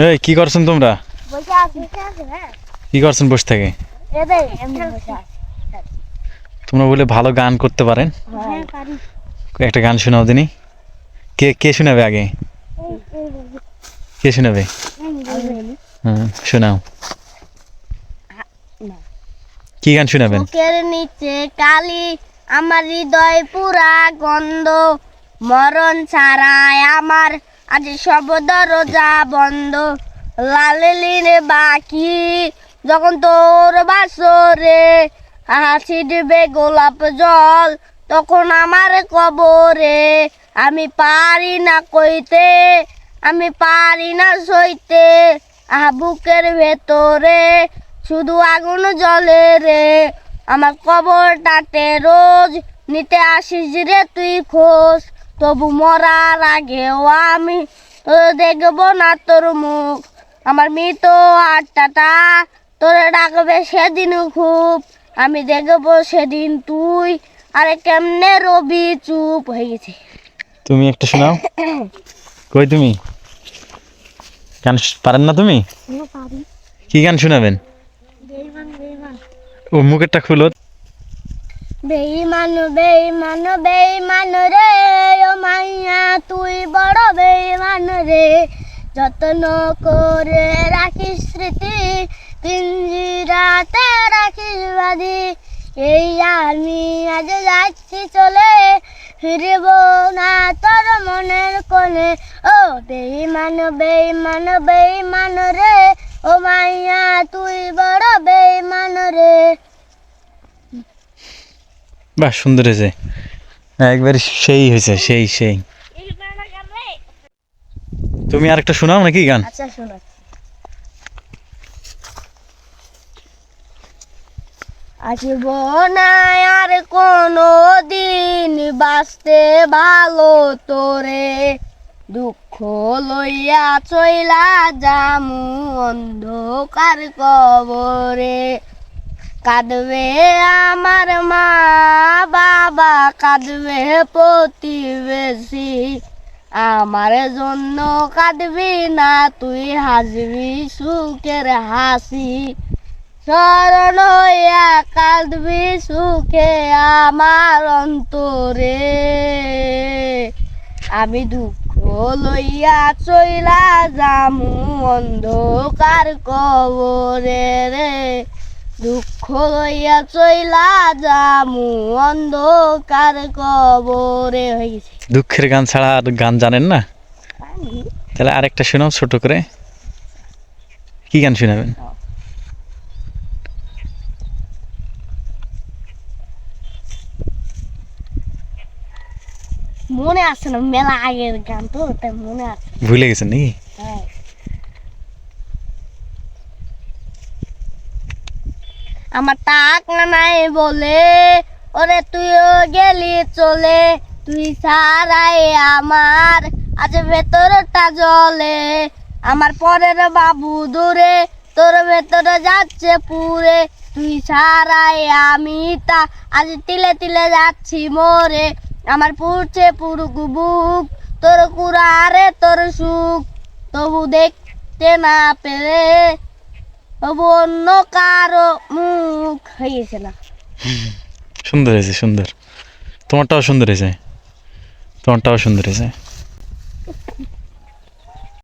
এই কি করছেন তোমরা? বসে আছি। হ্যাঁ কি করছেন বসে থেকে? এদের এমনি বসে আছি। তোমরা বলে ভালো গান করতে পারেন, হ্যাঁ পারি। একটা গান শোনাও দিনি। কে কে শোনাবে আগে? কে শোনাবে? শোনাও। কি গান শোনাবেন? বুকের নিচে কালি, আমার হৃদয় পুরা গন্ধ, মরণ ছাড়ায় আমার আজ সব দরজা বন্ধ। লালির বাকি যখন তোর বাসরে ছিটবে গোলাপ জল, তখন আমার কবরে আমি পারি না কইতে, আমি পারি না সইতে। বুকের ভেতরে শুধু আগুন জ্বলে রে, আমার কবরটাতে রোজ নিতে আসিস রে তুই খোঁজ। তবু মরার আগেও আমি দেখবো না তোর মুখ, আমার মৃত আত্মাটা তোরে ডাকবে সেদিন খুব, আমি দেখবো সেদিন তুই আরে কেমনে রবি চুপ হয়ে গেছে। তুমি একটা শোনাও। কই তুমি গান পারেন না তুমি? কি গান শোনাবেন? ও মুখেরটা খুলো। বেঈমান বেঈমান বেঈমান রে, ও মাইয়া তুই বড় বেঈমান রে, যত্ন করে রাখিস স্মৃতি, পিঞ্জিরাতে রাখিস বাঁধি। এই আমি আজ যাচ্ছি চলে, ফিরব না তোর মনের কোণে। ও বেঈমান বেঈমান বেঈমান রে, ও মাইয়া তুই বড় বেঈমান রে। বাহ, সুন্দর হয়েছে, একবার সেই হয়েছে, সেই সেই। তুমি আরেকটা শোনাও নাকি গান? আচ্ছা শোনো। আসব না আর কোনো দিন বাঁচতে ভালো তোরে, দুঃখ লইয়া চইলা যামু অন্ধকার কবরে। কাঁদবে আমার মা বাবা, কাঁদবে প্রতিবেশী, আমার জন্য কাঁদবি না তুই, হাসবি সুখের হাসি। শরণ হইয়া কাঁদবি সুখে আমার অন্তরে, আমি দুঃখ লইয়া চইলা যামু অন্ধকার কবরে রে, দুঃখ লইয়া চইলা যামু অন্ধকার কবরে। হয়ে গেছে। দুঃখের গান ছাড়া আর গান জানেন না? তাহলে আরেকটা শোনাও ছোট করে। কি গান শোনাবেন? মনে আছে না, মেলা আগের গান তো, তাই মনে আছে। ভুলে গেছেন নাকি? হ্যাঁ। আমার টাকা নাই বলে ওরে তুইও গেলি চলে, তুই ছাড়াই আমার আজ ভেতরটা জ্বলে। আমার পরের বাবু দূরে, তোর ভেতরে যাচ্ছে পুরে, তুই ছাড়াই আমি তা আজ তিলে তিলে যাচ্ছি মরে। আমার পুড়ছে পুরুক বুক, তোর কুড়ারে তোর সুখ, তবু দেখতে না পেরে তবু অন্য কারো মুখ। হয়ে গেছে না? সুন্দর হয়েছে, সুন্দর। তোমারটাও সুন্দর হয়েছে, তোমারটাও সুন্দর হয়েছে।